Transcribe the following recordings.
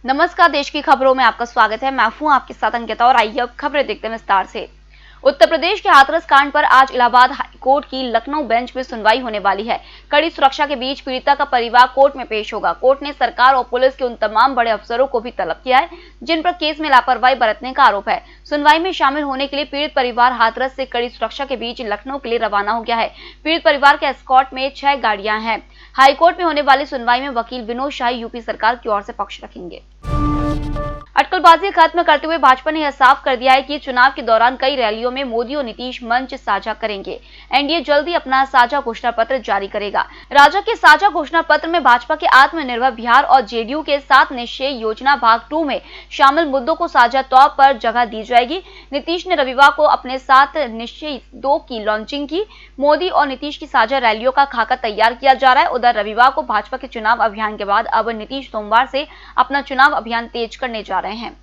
नमस्कार, देश की खबरों में आपका स्वागत है। मैं हूं आपके साथ अंकिता और आइए अब खबरें देखते हैं विस्तार से। उत्तर प्रदेश के हाथरस कांड पर आज इलाहाबाद हाई कोर्ट की लखनऊ बेंच में सुनवाई होने वाली है। कड़ी सुरक्षा के बीच पीड़िता का परिवार कोर्ट में पेश होगा। कोर्ट ने सरकार और पुलिस के उन तमाम बड़े अफसरों को भी तलब किया है जिन पर केस में लापरवाही बरतने का आरोप है। सुनवाई में शामिल होने के लिए पीड़ित परिवार हाथरस से कड़ी सुरक्षा के बीच लखनऊ के लिए रवाना हो गया है। पीड़ित परिवार के एस्कॉर्ट में 6 गाड़ियां हैं। हाईकोर्ट में होने वाली सुनवाई में वकील विनोद शाही यूपी सरकार की ओर से पक्ष रखेंगे। अटकलबाजी खत्म करते हुए भाजपा ने यह साफ कर दिया है कि चुनाव के दौरान कई रैलियों में मोदी और नीतीश मंच साझा करेंगे। एनडीए जल्द ही अपना साझा घोषणा पत्र जारी करेगा। राजा के साझा घोषणा पत्र में भाजपा के आत्मनिर्भर बिहार और जेडीयू के 7 निश्चय योजना भाग 2 में शामिल मुद्दों को साझा तौर पर जगह दी जाएगी। नीतीश ने रविवार को अपने 7 निश्चय 2 की लॉन्चिंग की। मोदी और नीतीश की साझा रैलियों का खाका तैयार किया जा रहा है। उधर रविवार को भाजपा के चुनाव अभियान के बाद अब नीतीश सोमवार से अपना चुनाव अभियान तेज करने जा रहे हैं।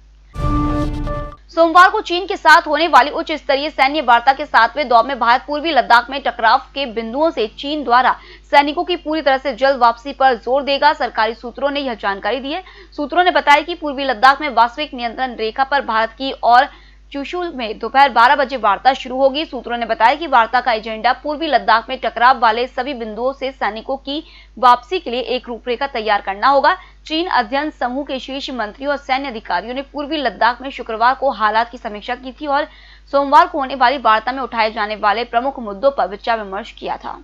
सोमवार को चीन के साथ होने वाली उच्च स्तरीय सैन्य वार्ता के 7वें दौर में भारत पूर्वी लद्दाख में टकराव के बिंदुओं से चीन द्वारा सैनिकों की पूरी तरह से जल्द वापसी पर जोर देगा। सरकारी सूत्रों ने यह जानकारी दी है। सूत्रों ने बताया कि पूर्वी लद्दाख में वास्तविक नियंत्रण रेखा पर भारत की और चुशुल में दोपहर 12 बजे वार्ता शुरू होगी। सूत्रों ने बताया कि वार्ता का एजेंडा पूर्वी लद्दाख में टकराव वाले सभी बिंदुओं से सैनिकों की वापसी के लिए एक रूपरेखा तैयार करना होगा। चीन अध्ययन समूह के शीर्ष मंत्रियों और सैन्य अधिकारियों ने पूर्वी लद्दाख में शुक्रवार को हालात की समीक्षा की थी और सोमवार को होने वाली वार्ता में उठाए जाने वाले प्रमुख मुद्दों पर विचार विमर्श किया था।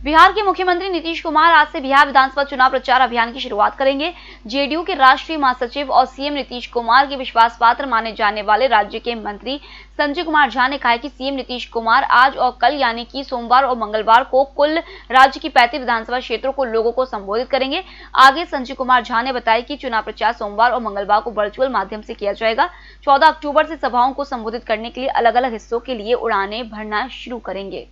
बिहार के मुख्यमंत्री नीतीश कुमार आज से बिहार विधानसभा चुनाव प्रचार अभियान की शुरुआत करेंगे। जेडीयू के राष्ट्रीय महासचिव और सीएम नीतीश कुमार के विश्वास पात्र माने जाने वाले राज्य के मंत्री संजय कुमार झा ने कहा है कि सीएम नीतीश कुमार आज और कल यानी कि सोमवार और मंगलवार को कुल राज्य की 35 विधानसभा क्षेत्रों को लोगों को संबोधित करेंगे। आगे संजय कुमार झा ने बताया कि चुनाव प्रचार सोमवार और मंगलवार को वर्चुअल माध्यम से किया जाएगा। 14 अक्टूबर से सभाओं को संबोधित करने के लिए अलग अलग हिस्सों के लिए उड़ानें भरना शुरू करेंगे।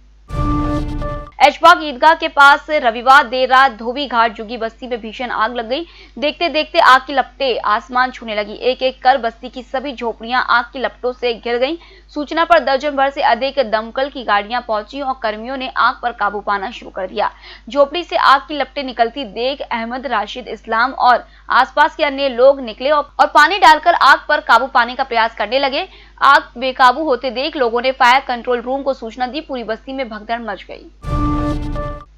ऐशबाग ईदगाह के पास रविवार देर रात धोबी घाट जुगी बस्ती में भीषण आग लग गई। देखते देखते आग की लपटें आसमान छूने लगी। एक एक कर बस्ती की सभी झोपड़ियां आग की लपटों से घिर गईं। सूचना पर दर्जन भर से अधिक दमकल की गाड़ियां पहुंची और कर्मियों ने आग पर काबू पाना शुरू कर दिया। झोपड़ी से आग की लपटें निकलती देख अहमद, राशिद, इस्लाम और आसपास के अन्य लोग निकले और पानी डालकर आग पर काबू पाने का प्रयास करने लगे। आग बेकाबू होते देख लोगों ने फायर कंट्रोल रूम को सूचना दी। पूरी बस्ती में भगदड़ मच गई।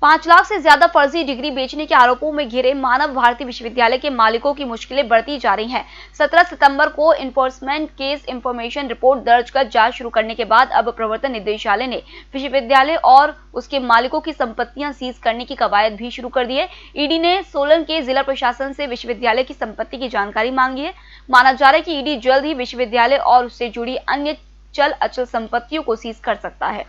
5 लाख से ज्यादा फर्जी डिग्री बेचने के आरोपों में घिरे मानव भारती विश्वविद्यालय के मालिकों की मुश्किलें बढ़ती जा रही हैं। 17 सितंबर को इन्फोर्समेंट केस इंफॉर्मेशन रिपोर्ट दर्ज कर जांच शुरू करने के बाद अब प्रवर्तन निदेशालय ने विश्वविद्यालय और उसके मालिकों की संपत्तियां सीज करने की कवायद भी शुरू कर दी है। ईडी ने सोलन के जिला प्रशासन से विश्वविद्यालय की संपत्ति की जानकारी मांगी है। माना जा रहा है कि ईडी जल्द ही विश्वविद्यालय और उससे जुड़ी अन्य चल अचल संपत्तियों को सीज कर सकता है।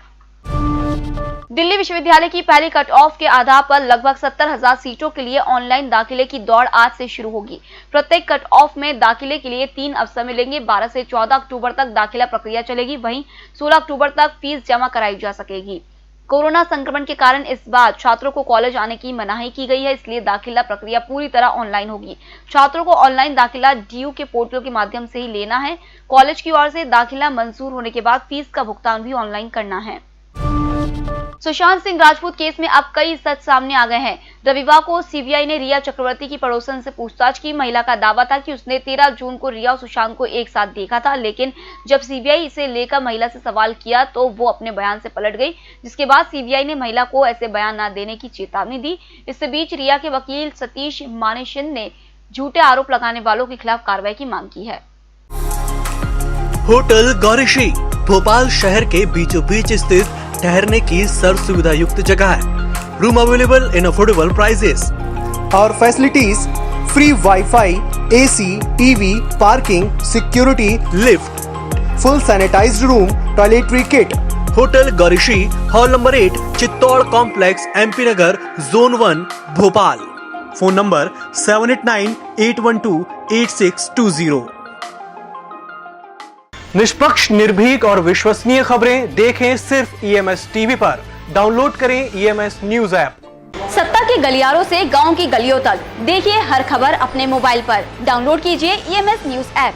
दिल्ली विश्वविद्यालय की पहली कट ऑफ के आधार पर लगभग 70,000 सीटों के लिए ऑनलाइन दाखिले की दौड़ आज से शुरू होगी। प्रत्येक कट ऑफ में दाखिले के लिए 3 अवसर मिलेंगे। 12 से 14 अक्टूबर तक दाखिला प्रक्रिया चलेगी। वहीं 16 अक्टूबर तक फीस जमा कराई जा सकेगी। कोरोना संक्रमण के कारण इस बार छात्रों को कॉलेज आने की मनाही की गई है, इसलिए दाखिला प्रक्रिया पूरी तरह ऑनलाइन होगी। छात्रों को ऑनलाइन दाखिला डीयू के पोर्टल के माध्यम से ही लेना है। कॉलेज की ओर से दाखिला मंजूर होने के बाद फीस का भुगतान भी ऑनलाइन करना है। सुशांत सिंह राजपूत केस में अब कई सच सामने आ गए हैं। रविवार को सीबीआई ने रिया चक्रवर्ती की पड़ोसन से पूछताछ की। महिला का दावा था कि उसने 13 जून को रिया और सुशांत को एक साथ देखा था, लेकिन जब सीबीआई इसे लेकर महिला से सवाल किया तो वो अपने बयान से पलट गई, जिसके बाद सीबीआई ने महिला को ऐसे बयान न देने की चेतावनी दी। इस बीच रिया के वकील सतीश मानेशिन ने झूठे आरोप लगाने वालों के खिलाफ कार्रवाई की मांग की है। होटल गौरीशी भोपाल शहर के बीचों बीच स्थित ठहरने की सर्व सुविधा युक्त जगह है। Room available in affordable prices और facilities free wifi, AC, TV, parking, security, lift, full sanitised room, toiletry kit. Hotel Gaurishi, hall number 8, Chittor complex, MP Nagar, zone 1, Bhopal. Phone number 7898128620। निष्पक्ष, निर्भीक और विश्वसनीय खबरें देखें सिर्फ ईएमएस टीवी पर। डाउनलोड करें ईएमएस न्यूज ऐप। सत्ता के गलियारों से गांव की गलियों तक देखिए हर खबर अपने मोबाइल पर। डाउनलोड कीजिए ईएमएस न्यूज ऐप।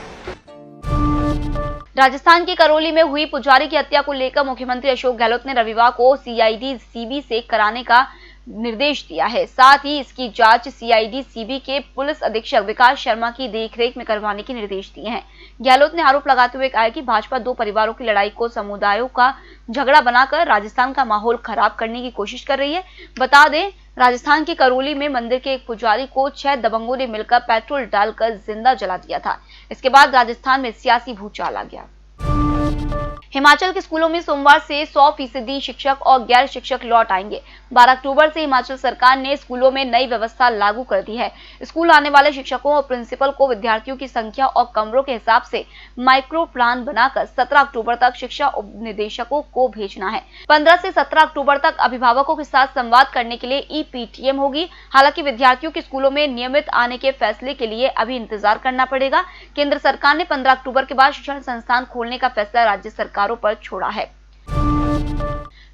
राजस्थान के करौली में हुई पुजारी की हत्या को लेकर मुख्यमंत्री अशोक गहलोत ने रविवार को सीआईडी सीबी से कराने का निर्देश दिया है। साथ ही इसकी जांच सीआईडी सीबी के पुलिस अधीक्षक विकास शर्मा की देखरेख में करवाने के निर्देश दिए हैं। गहलोत ने आरोप लगाते हुए कहा कि भाजपा दो परिवारों की लड़ाई को समुदायों का झगड़ा बनाकर राजस्थान का माहौल खराब करने की कोशिश कर रही है। बता दें, राजस्थान के करौली में मंदिर के एक पुजारी को 6 दबंगों ने मिलकर पेट्रोल डालकर जिंदा जला दिया था। इसके बाद राजस्थान में सियासी भूचाल आ गया। हिमाचल के स्कूलों में सोमवार से 100% शिक्षक और गैर शिक्षक लौट आएंगे। 12 अक्टूबर से हिमाचल सरकार ने स्कूलों में नई व्यवस्था लागू कर दी है। स्कूल आने वाले शिक्षकों और प्रिंसिपल को विद्यार्थियों की संख्या और कमरों के हिसाब से माइक्रो प्लान बनाकर 17 अक्टूबर तक शिक्षा उप निदेशकों को भेजना है। 15 से 17 अक्टूबर तक अभिभावकों के साथ संवाद करने के लिए ईपीटीएम होगी। हालांकि विद्यार्थियों के स्कूलों में नियमित आने के फैसले के लिए अभी इंतजार करना पड़ेगा। केंद्र सरकार ने 15 अक्टूबर के बाद शिक्षण संस्थान खोलने का फैसला राज्य सरकारों पर छोड़ा है।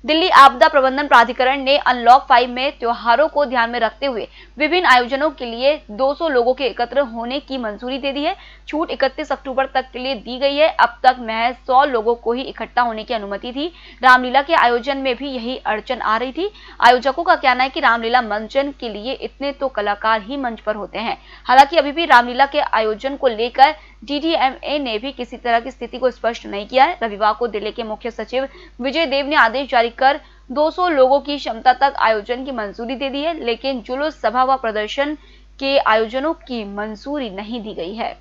दिल्ली आपदा प्रबंधन प्राधिकरण ने अनलॉक 5 में त्योहारों को ध्यान में रखते हुए विभिन्न आयोजनों के लिए 200 लोगों के एकत्र होने की मंजूरी दे दी है। छूट 31 अक्टूबर तक के लिए दी गई है। अब तक महज 100 लोगों को ही इकट्ठा होने की अनुमति थी। रामलीला के आयोजन में भी यही अड़चन आ रही थी। आयोजकों का कहना है कि रामलीला मंचन के लिए इतने तो कलाकार ही मंच पर होते हैं। हालांकि अभी भी रामलीला के आयोजन को लेकर डीडीएमए ने भी किसी तरह की स्थिति को स्पष्ट नहीं किया है। रविवार को दिल्ली के मुख्य सचिव विजय देव ने आदेश जारी कर 200 लोगों की क्षमता तक आयोजन की मंजूरी दे दी है, लेकिन जुलूस, सभा व प्रदर्शन के आयोजनों की मंजूरी नहीं दी गई है।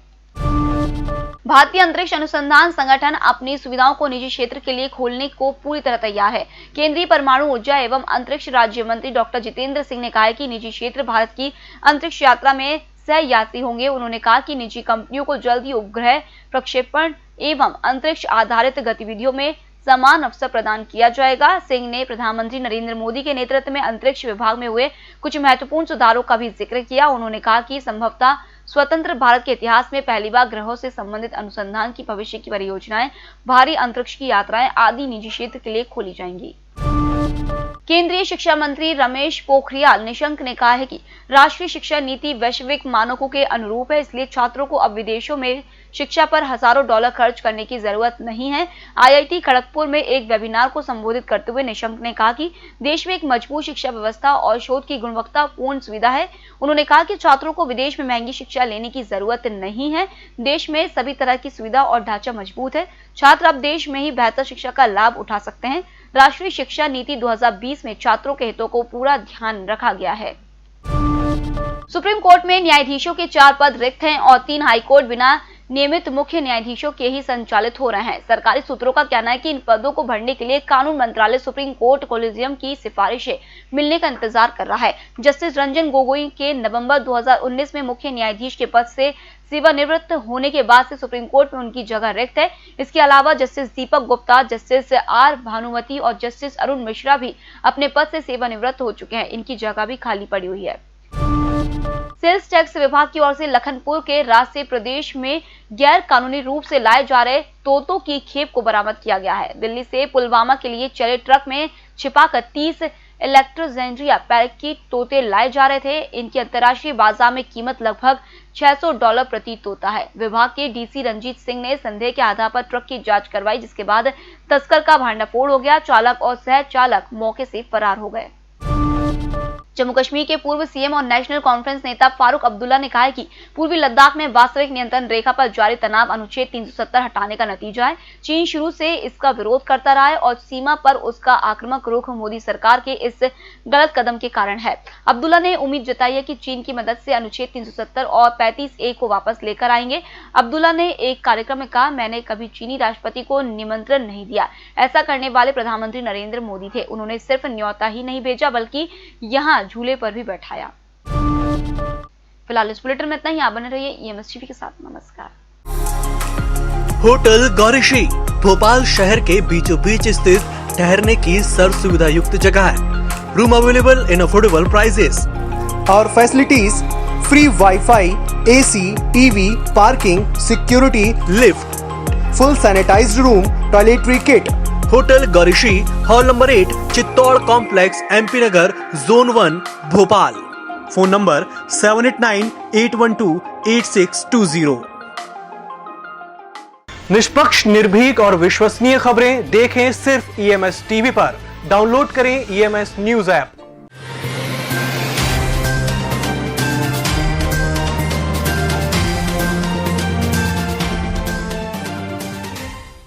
भारतीय अंतरिक्ष अनुसंधान संगठन अपनी सुविधाओं को निजी क्षेत्र के लिए खोलने को पूरी तरह तैयार है। केंद्रीय परमाणु ऊर्जा एवं अंतरिक्ष राज्य मंत्री डॉक्टर जितेंद्र सिंह ने कहा है कि निजी क्षेत्र भारत की अंतरिक्ष यात्रा में सहयात्री होंगे। उन्होंने कहा कि निजी कंपनियों को जल्द ही उपग्रह प्रक्षेपण एवं अंतरिक्ष आधारित गतिविधियों में समान अवसर प्रदान किया जाएगा। सिंह ने प्रधानमंत्री नरेंद्र मोदी के नेतृत्व में अंतरिक्ष विभाग में हुए कुछ महत्वपूर्ण सुधारों का भी जिक्र किया। उन्होंने कहा कि संभवतः स्वतंत्र भारत के इतिहास में पहली बार ग्रहों से संबंधित अनुसंधान की भविष्य की परियोजनाएं, भारी अंतरिक्ष की यात्राएं आदि निजी क्षेत्र के लिए खोली जाएंगी। केंद्रीय शिक्षा मंत्री रमेश पोखरियाल निशंक ने कहा है कि राष्ट्रीय शिक्षा नीति वैश्विक मानकों के अनुरूप है, इसलिए छात्रों को अब विदेशों में शिक्षा पर हजारों डॉलर खर्च करने की जरूरत नहीं है। आईआईटी खड़गपुर में एक वेबिनार को संबोधित करते हुए निशंक ने कहा कि देश में एक मजबूत शिक्षा व्यवस्था और शोध की गुणवत्तापूर्ण सुविधा है। उन्होंने कहा कि छात्रों को विदेश में महंगी शिक्षा लेने की जरूरत नहीं है। देश में सभी तरह की सुविधा और ढांचा मजबूत है। छात्र अब देश में ही बेहतर शिक्षा का लाभ उठा सकते हैं। राष्ट्रीय शिक्षा नीति 2020 में छात्रों के हितों को पूरा ध्यान रखा गया है। सुप्रीम कोर्ट में न्यायाधीशों के 4 पद रिक्त हैं और 3 हाईकोर्ट बिना नियमित मुख्य न्यायाधीशों के ही संचालित हो रहे हैं। सरकारी सूत्रों का कहना है कि इन पदों को भरने के लिए कानून मंत्रालय सुप्रीम कोर्ट कोलिजियम की सिफारिशें मिलने का इंतजार कर रहा है। जस्टिस रंजन गोगोई के नवंबर 2019 में मुख्य न्यायाधीश के पद से सेवानिवृत्त होने के बाद से सुप्रीम कोर्ट में उनकी जगह रिक्त है। इसके अलावा justice Deepak Gupta, justice R Banumathi और जस्टिस अरुण मिश्रा भी अपने पद से सेवानिवृत्त हो चुके हैं। इनकी जगह भी खाली पड़ी हुई है। सेल्स टैक्स विभाग की ओर से लखनपुर के राज से प्रदेश में गैर कानूनी रूप से लाए जा रहे तोतों की खेप को बरामद किया गया है। दिल्ली से पुलवामा के लिए चले ट्रक में छिपाकर 30 इलेक्ट्रोजेंड्रिया पैराकीट तोते लाए जा रहे थे। इनकी अंतर्राष्ट्रीय बाजार में कीमत लगभग $600 प्रति तोता है। विभाग के डीसी रंजीत सिंह ने संदेह के आधार पर ट्रक की जांच करवाई, जिसके बाद तस्कर का भांडाफोड़ हो गया। चालक और सह चालक मौके से फरार हो गए। जम्मू कश्मीर के पूर्व सीएम और नेशनल कॉन्फ्रेंस नेता फारूक अब्दुल्ला ने कहा है कि पूर्वी लद्दाख में वास्तविक नियंत्रण रेखा पर जारी तनाव अनुच्छेद 370 हटाने का नतीजा है। चीन शुरू से इसका विरोध करता रहा है और सीमा पर उसका आक्रामक रुख मोदी सरकार के इस गलत कदम के कारण है। अब्दुल्ला ने उम्मीद जताई है कि चीन की मदद से अनुच्छेद 370 और 35A को वापस लेकर आएंगे। अब्दुल्ला ने एक कार्यक्रम में कहा, मैंने कभी चीनी राष्ट्रपति को निमंत्रण नहीं दिया। ऐसा करने वाले प्रधानमंत्री नरेंद्र मोदी थे। उन्होंने सिर्फ न्योता ही नहीं भेजा बल्कि यहाँ झूले पर भी बैठाया। फिलहाल इस बुलेटिन में इतना ही। आप बने रहिए EMS टीवी के साथ। नमस्कार। होटल गौरीश्री भोपाल शहर के बीचों बीच स्थित ठहरने की सर्व सुविधा युक्त जगह है। Room available in affordable prices और facilities free wifi, AC, TV, parking, security, lift, full sanitised room, toiletry kit. Hotel Gaurishree, hall number 8, Chittor complex, MP Nagar, zone 1, Bhopal. Phone number 7898128620। निष्पक्ष, निर्भीक और विश्वसनीय खबरें देखें सिर्फ EMS टीवी पर। डाउनलोड करें EMS न्यूज ऐप।